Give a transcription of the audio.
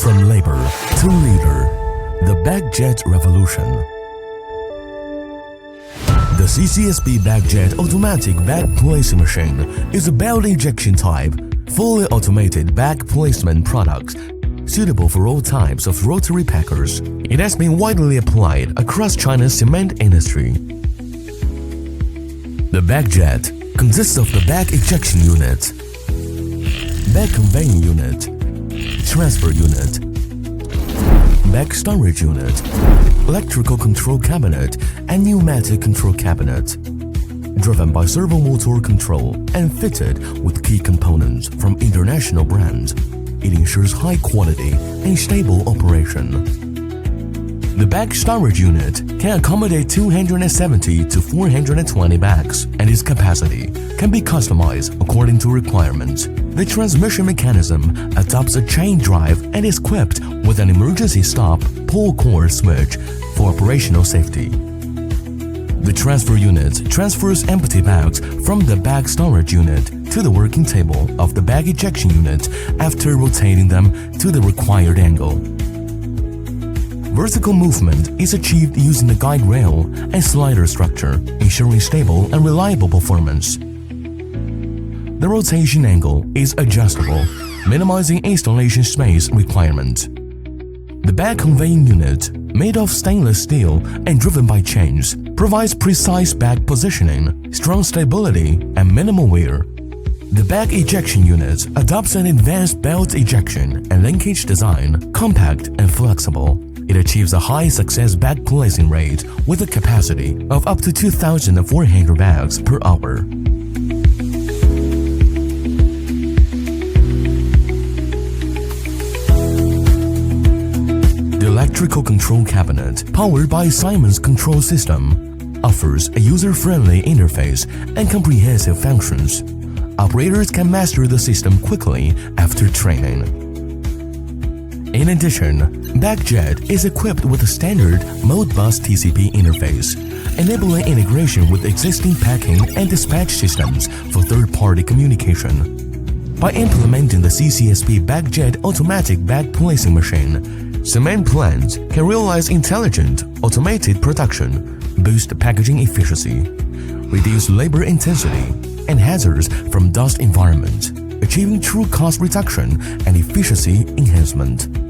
From labor to leader, the BagJet revolution. The CCSP BagJet automatic bag placing machine is a belt injection type, fully automated bag placement product suitable for all types of rotary packers. It has been widely applied across China's cement industry. The BagJet consists of the bag ejection unit, bag conveying unit, transfer unit, bag storage unit, electrical control cabinet, and pneumatic control cabinet. Driven by servo motor control and fitted with key components from international brands, it ensures high quality and stable operation. The bag storage unit can accommodate 270 to 420 bags, and its capacity can be customized according to requirements. The transmission mechanism adopts a chain drive and is equipped with an emergency stop pull cord switch for operational safety. The transfer unit transfers empty bags from the bag storage unit to the working table of the bag ejection unit after rotating them to the required angle. Vertical movement is achieved using the guide rail and slider structure, ensuring stable and reliable performance. The rotation angle is adjustable, minimizing installation space requirement. The bag conveying unit, made of stainless steel and driven by chains, provides precise bag positioning, strong stability, and minimal wear. The bag ejection unit adopts an advanced belt ejection and linkage design, compact and flexible. It achieves a high success bag placing rate with a capacity of up to 2,400 bags per hour. The electrical control cabinet, powered by Siemens control system, offers a user-friendly interface and comprehensive functions. Operators can master the system quickly after training. In addition, BagJet is equipped with a standard Modbus TCP interface, enabling integration with existing packing and dispatch systems for third-party communication. By implementing the CCSP BagJet automatic bag placing machine, cement plants can realize intelligent, automated production, boost packaging efficiency, reduce labor intensity, and hazards from dust environment, achieving true cost reduction and efficiency enhancement.